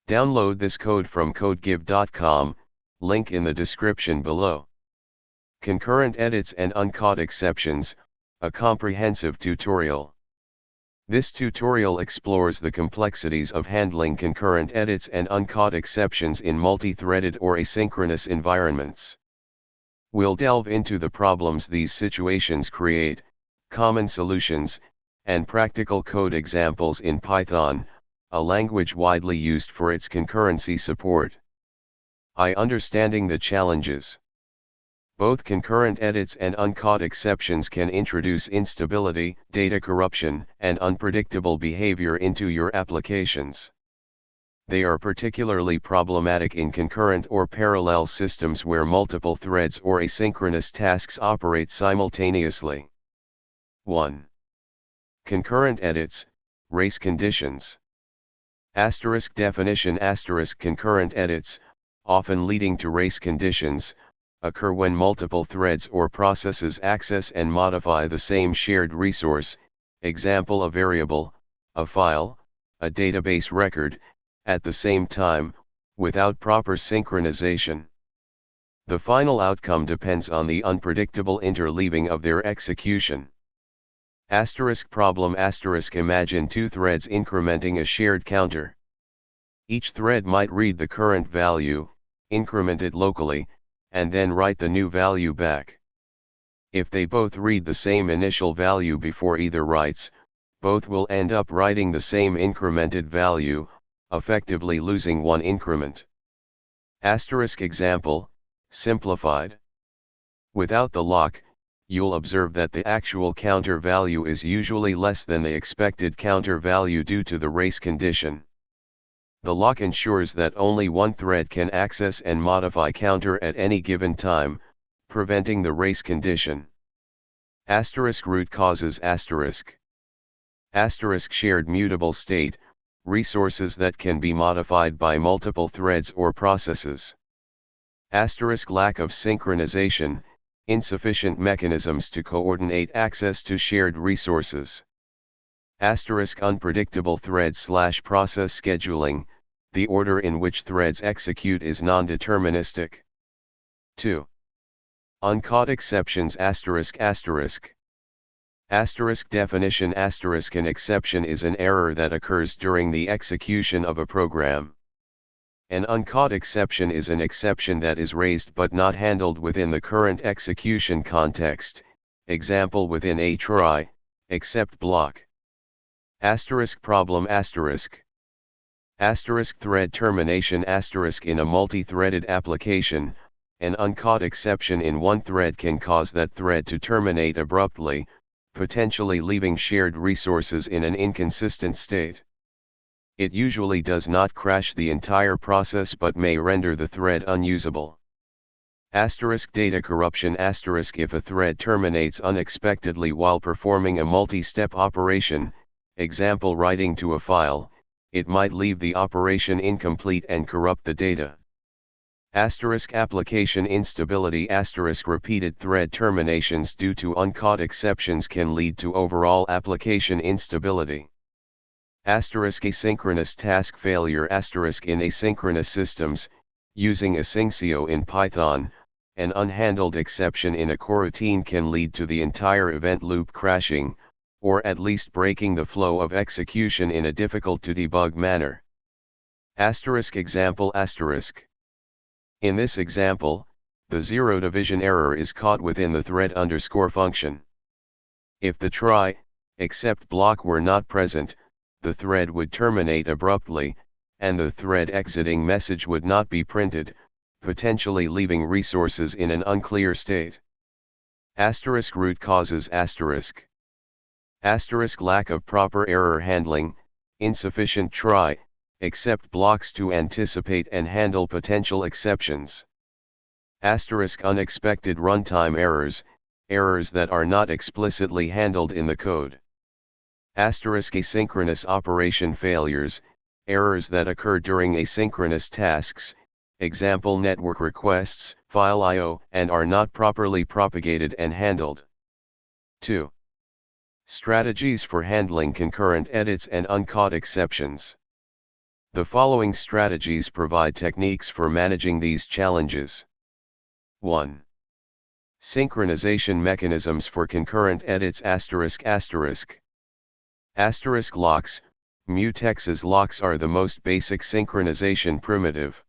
Download this code from codegive.com, link in the description below. Concurrent edits and uncaught exceptions, a comprehensive tutorial. This tutorial explores the complexities of handling concurrent edits and uncaught exceptions in multi-threaded or asynchronous environments. We'll delve into the problems these situations create, common solutions, and practical code examples in Python, a language widely used for its concurrency support. Understanding the challenges. Both concurrent edits and uncaught exceptions can introduce instability, data corruption, and unpredictable behavior into your applications. They are particularly problematic in concurrent or parallel systems where multiple threads or asynchronous tasks operate simultaneously. 1. Concurrent edits, race conditions. Definition concurrent edits, often leading to race conditions, occur when multiple threads or processes access and modify the same shared resource, example a variable, a file, a database record, at the same time, without proper synchronization. The final outcome depends on the unpredictable interleaving of their execution. Problem imagine two threads incrementing a shared counter. Each thread might read the current value, increment it locally, and then write the new value back. If they both read the same initial value before either writes, both will end up writing the same incremented value, effectively losing one increment. Example, simplified. Without the lock, you'll observe that the actual counter value is usually less than the expected counter value due to the race condition. The lock ensures that only one thread can access and modify counter at any given time, preventing the race condition. Root causes shared mutable state, resources that can be modified by multiple threads or processes. Lack of synchronization, insufficient mechanisms to coordinate access to shared resources. Unpredictable thread/process scheduling, the order in which threads execute is non-deterministic. 2. Uncaught exceptions definition an exception is an error that occurs during the execution of a program. An uncaught exception is an exception that is raised but not handled within the current execution context, example within a try, except block. Problem thread termination in a multi-threaded application, an uncaught exception in one thread can cause that thread to terminate abruptly, potentially leaving shared resources in an inconsistent state. It usually does not crash the entire process but may render the thread unusable. Data corruption if a thread terminates unexpectedly while performing a multi-step operation, example writing to a file, it might leave the operation incomplete and corrupt the data. Application instability repeated thread terminations due to uncaught exceptions can lead to overall application instability. Asynchronous task failure in asynchronous systems, using asyncio in Python, an unhandled exception in a coroutine can lead to the entire event loop crashing, or at least breaking the flow of execution in a difficult to debug manner. Example In this example, the zero division error is caught within the thread underscore function. If the try, except block were not present, the thread would terminate abruptly, and the thread exiting message would not be printed, potentially leaving resources in an unclear state. Root causes lack of proper error handling, insufficient try, except blocks to anticipate and handle potential exceptions. Unexpected runtime errors that are not explicitly handled in the code. Asynchronous operation failures, errors that occur during asynchronous tasks, example network requests, file I/O, and are not properly propagated and handled. 2. Strategies for handling concurrent edits and uncaught exceptions. The following strategies provide techniques for managing these challenges. 1. Synchronization mechanisms for concurrent edits ****. Asterisk locks, mutexes locks are the most basic synchronization primitive.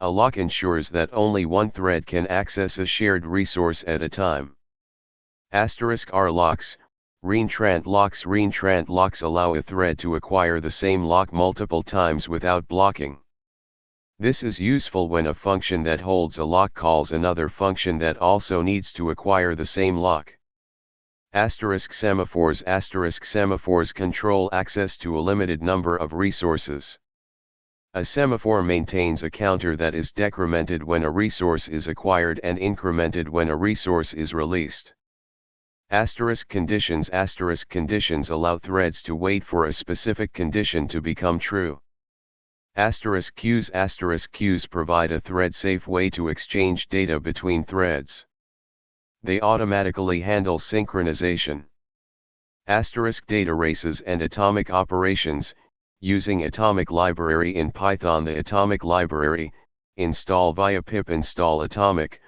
A lock ensures that only one thread can access a shared resource at a time. **R locks, reentrant locks allow a thread to acquire the same lock multiple times without blocking. This is useful when a function that holds a lock calls another function that also needs to acquire the same lock. **Semaphores Semaphores control access to a limited number of resources. A semaphore maintains a counter that is decremented when a resource is acquired and incremented when a resource is released. Conditions allow threads to wait for a specific condition to become true. Queues provide a thread-safe way to exchange data between threads. They automatically handle synchronization. Data races and atomic operations, using atomic library in Python. The atomic library, install via pip install atomic,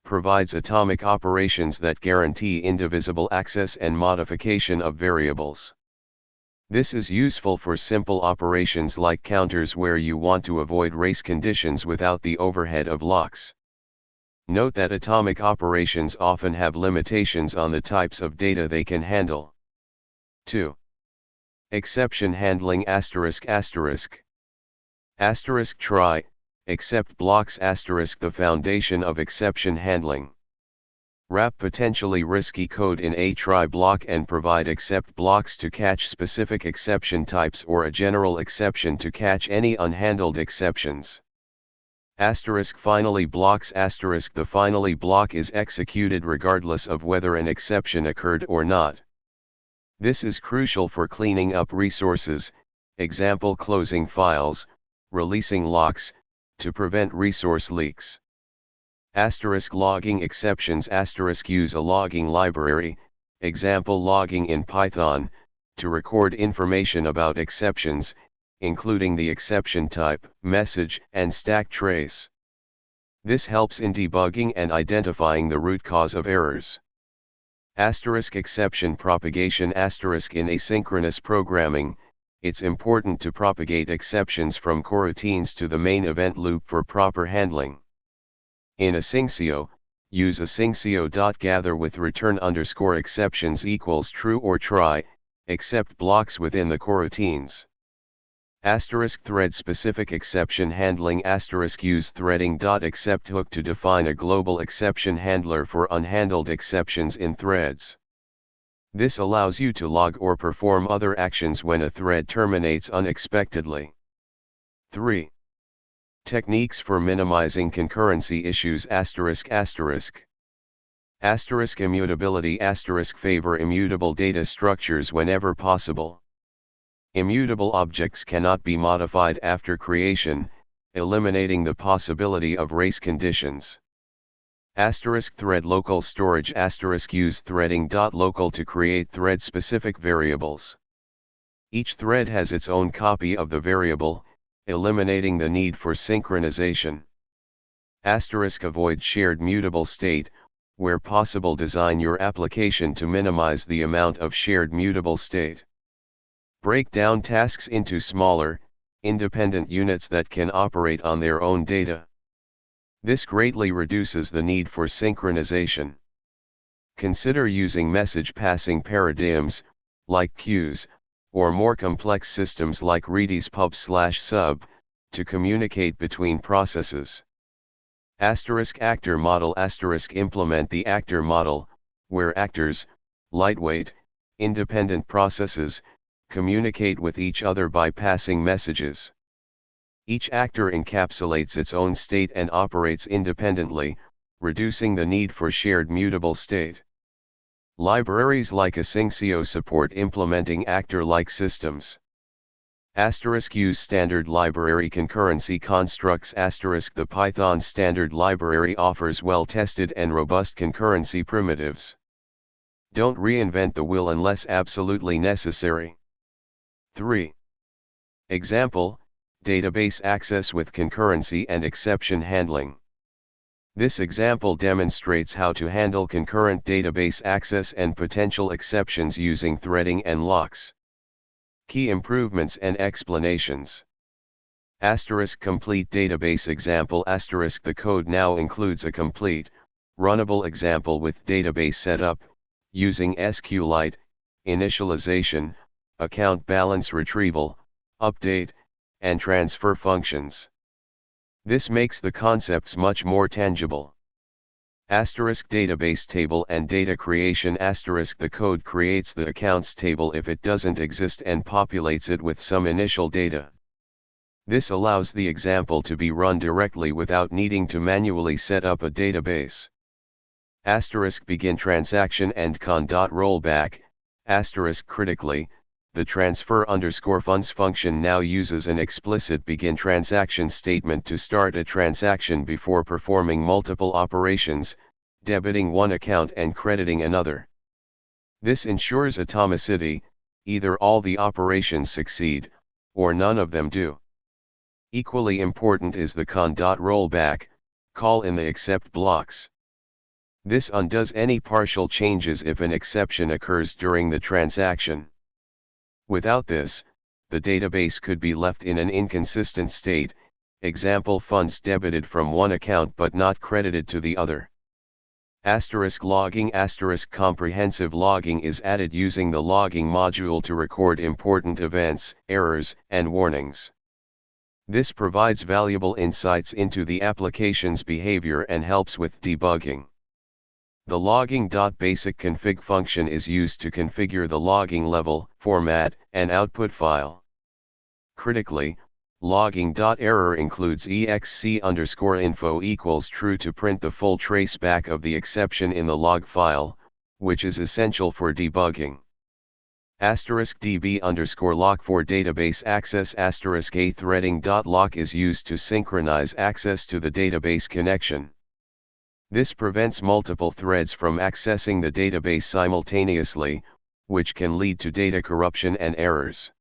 provides atomic operations that guarantee indivisible access and modification of variables. This is useful for simple operations like counters where you want to avoid race conditions without the overhead of locks. Note that atomic operations often have limitations on the types of data they can handle. 2. Exception handling ****. Try, except blocks *** the foundation of exception handling. Wrap potentially risky code in a try block and provide except blocks to catch specific exception types or a general exception to catch any unhandled exceptions. Finally blocks the finally block is executed regardless of whether an exception occurred or not. This is crucial for cleaning up resources, example closing files, releasing locks, to prevent resource leaks. Logging exceptions use a logging library, example logging in Python, to record information about exceptions, including the exception type, message, and stack trace. This helps in debugging and identifying the root cause of errors. Exception propagation in asynchronous programming, it's important to propagate exceptions from coroutines to the main event loop for proper handling. In asyncio, use asyncio.gather with return_exceptions equals true or try, except blocks within the coroutines. Thread-specific exception handling use threading.accept hook to define a global exception handler for unhandled exceptions in threads. This allows you to log or perform other actions when a thread terminates unexpectedly. 3. Techniques for minimizing concurrency issues Immutability favor immutable data structures whenever possible. Immutable objects cannot be modified after creation, eliminating the possibility of race conditions. Thread local storage use threading.local to create thread-specific variables. Each thread has its own copy of the variable, eliminating the need for synchronization. Avoid shared mutable state, where possible design your application to minimize the amount of shared mutable state. Break down tasks into smaller, independent units that can operate on their own data. This greatly reduces the need for synchronization. Consider using message passing paradigms, like queues, or more complex systems like Redis pub/sub, to communicate between processes. Actor model implement the actor model, where actors, lightweight, independent processes, communicate with each other by passing messages. Each actor encapsulates its own state and operates independently, reducing the need for shared mutable state. Libraries like asyncio support implementing actor-like systems. Use standard library concurrency constructs The Python standard library offers well-tested and robust concurrency primitives. Don't reinvent the wheel unless absolutely necessary. 3. Example, database access with concurrency and exception handling. This example demonstrates how to handle concurrent database access and potential exceptions using threading and locks. Key improvements and explanations. Complete database example. The code now includes a complete, runnable example with database setup, using SQLite, initialization, account balance retrieval, update, and transfer functions. This makes the concepts much more tangible. Database table and data creation. The code creates the accounts table if it doesn't exist and populates it with some initial data. This allows the example to be run directly without needing to manually set up a database. Begin transaction and con.rollback. Critically, the transfer_funds function now uses an explicit begin transaction statement to start a transaction before performing multiple operations, debiting one account and crediting another. This ensures atomicity, either all the operations succeed, or none of them do. Equally important is the con.rollback call in the except blocks. This undoes any partial changes if an exception occurs during the transaction. Without this, the database could be left in an inconsistent state, example funds debited from one account but not credited to the other. Logging. Comprehensive logging is added using the logging module to record important events, errors, and warnings. This provides valuable insights into the application's behavior and helps with debugging. The logging.basic config function is used to configure the logging level, format, and output file. Critically, logging.error includes exc_info equals true to print the full traceback of the exception in the log file, which is essential for debugging. *db_lock for database access. *a threading.lock is used to synchronize access to the database connection. This prevents multiple threads from accessing the database simultaneously, which can lead to data corruption and errors.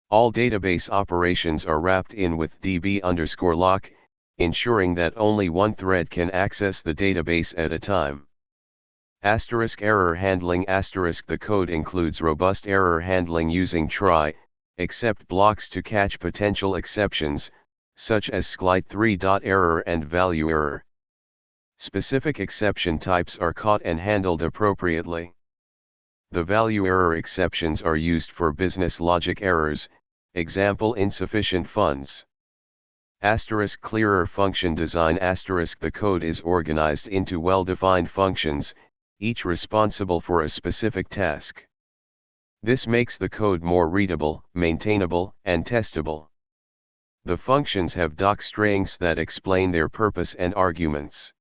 All database operations are wrapped in with db_lock, ensuring that only one thread can access the database at a time. Error handling. The code includes robust error handling using try, except blocks to catch potential exceptions, such as SQLite3.error and value error. Specific exception types are caught and handled appropriately. The value error exceptions are used for business logic errors, example insufficient funds. Clearer function design. The code is organized into well-defined functions, each responsible for a specific task. This makes the code more readable, maintainable, and testable. The functions have docstrings that explain their purpose and arguments.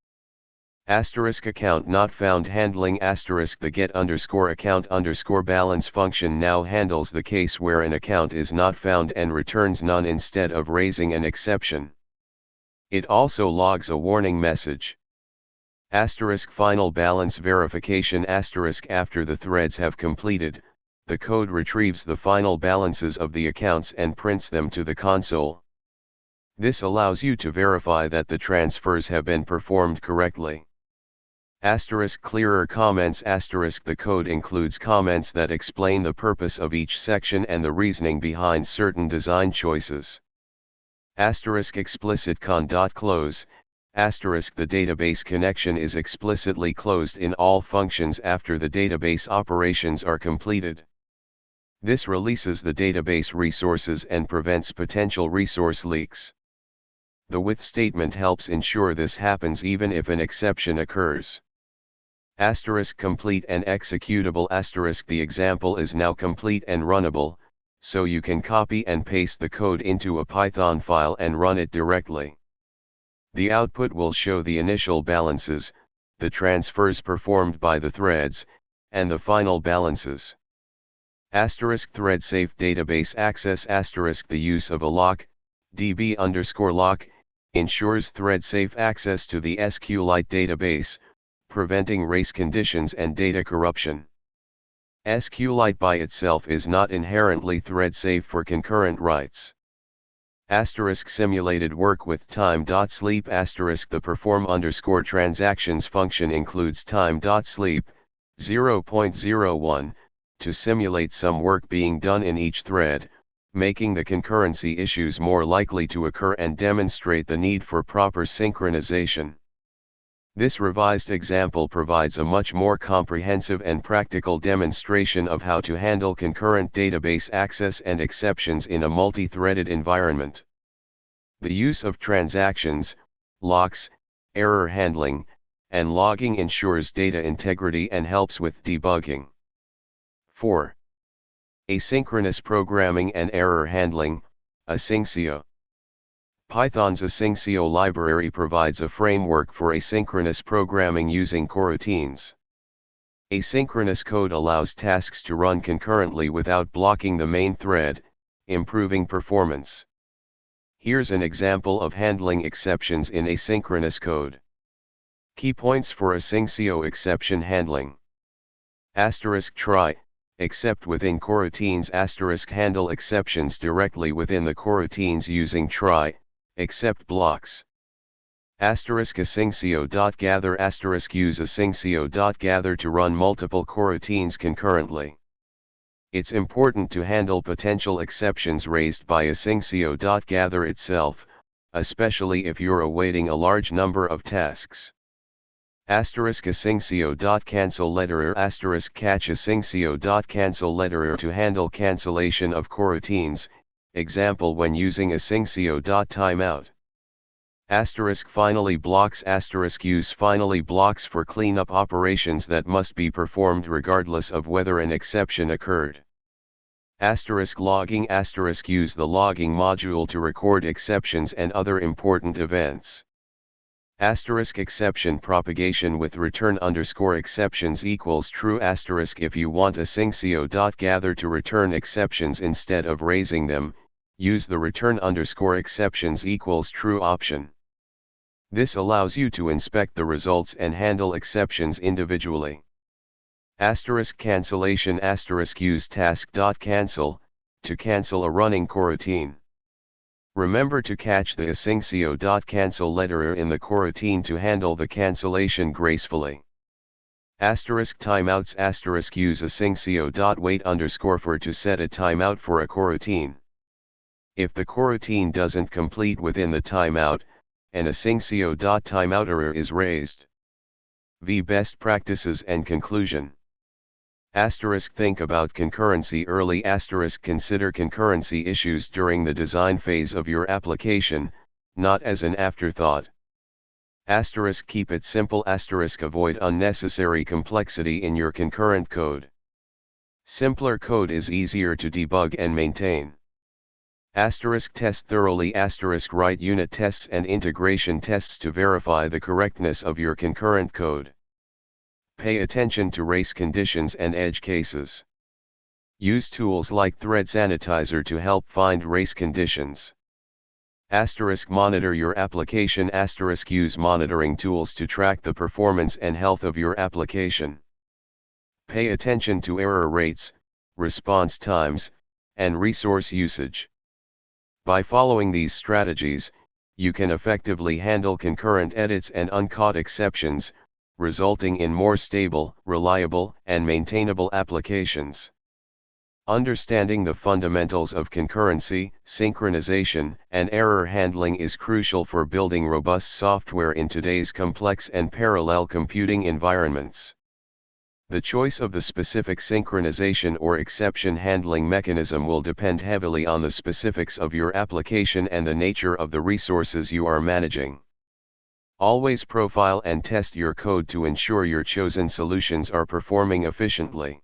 Account not found handling. The get_account_balance function now handles the case where an account is not found and returns none instead of raising an exception. It also logs a warning message. Final balance verification. After the threads have completed, the code retrieves the final balances of the accounts and prints them to the console. This allows you to verify that the transfers have been performed correctly. Clearer comments. The code includes comments that explain the purpose of each section and the reasoning behind certain design choices. Explicit con.close. The database connection is explicitly closed in all functions after the database operations are completed. This releases the database resources and prevents potential resource leaks. The with statement helps ensure this happens even if an exception occurs. Complete and executable. The example is now complete and runnable, so you can copy and paste the code into a Python file and run it directly. The output will show the initial balances, the transfers performed by the threads, and the final balances. Thread safe database access. The use of a lock, db_lock, ensures thread safe access to the SQLite database, preventing race conditions and data corruption. SQLite by itself is not inherently thread safe for concurrent writes. Simulated work with time.sleep *. The perform_transactions function includes time.sleep, 0.01, to simulate some work being done in each thread, making the concurrency issues more likely to occur and demonstrate the need for proper synchronization. This revised example provides a much more comprehensive and practical demonstration of how to handle concurrent database access and exceptions in a multi-threaded environment. The use of transactions, locks, error handling, and logging ensures data integrity and helps with debugging. 4. Asynchronous programming and error handling, asyncio. Python's asyncio library provides a framework for asynchronous programming using coroutines. Asynchronous code allows tasks to run concurrently without blocking the main thread, improving performance. Here's an example of handling exceptions in asynchronous code. Key points for asyncio exception handling. *try, except within coroutines. * handle exceptions directly within the coroutines using try, except blocks. *asyncio.gather. Use asyncio.gather to run multiple coroutines concurrently. It's important to handle potential exceptions raised by asyncio.gather itself, especially if you're awaiting a large number of tasks. *asyncio.cancel letterer. *catch asyncio.cancel letterer to handle cancellation of coroutines, example when using asyncio.timeout. *finally blocks. Use finally blocks for cleanup operations that must be performed regardless of whether an exception occurred. *logging. Use the logging module to record exceptions and other important events. Exception propagation with return_exceptions equals true. If you want asyncio.gather to return exceptions instead of raising them, use the return_exceptions equals true option. This allows you to inspect the results and handle exceptions individually. Cancellation. Use task.cancel to cancel a running coroutine. Remember to catch the asyncio.cancel letterer in the coroutine to handle the cancellation gracefully. Timeouts. Use asyncio.wait_for to set a timeout for a coroutine. If the coroutine doesn't complete within the timeout, an asyncio.timeout error is raised. Best practices and conclusion. Think about concurrency early. Consider concurrency issues during the design phase of your application, not as an afterthought. Keep it simple. Avoid unnecessary complexity in your concurrent code. Simpler code is easier to debug and maintain. Test thoroughly. Write unit tests and integration tests to verify the correctness of your concurrent code. Pay attention to race conditions and edge cases. Use tools like Thread Sanitizer to help find race conditions. Monitor your application. Use monitoring tools to track the performance and health of your application. Pay attention to error rates, response times, and resource usage. By following these strategies, you can effectively handle concurrent edits and uncaught exceptions, resulting in more stable, reliable, and maintainable applications. Understanding the fundamentals of concurrency, synchronization, and error handling is crucial for building robust software in today's complex and parallel computing environments. The choice of the specific synchronization or exception handling mechanism will depend heavily on the specifics of your application and the nature of the resources you are managing. Always profile and test your code to ensure your chosen solutions are performing efficiently.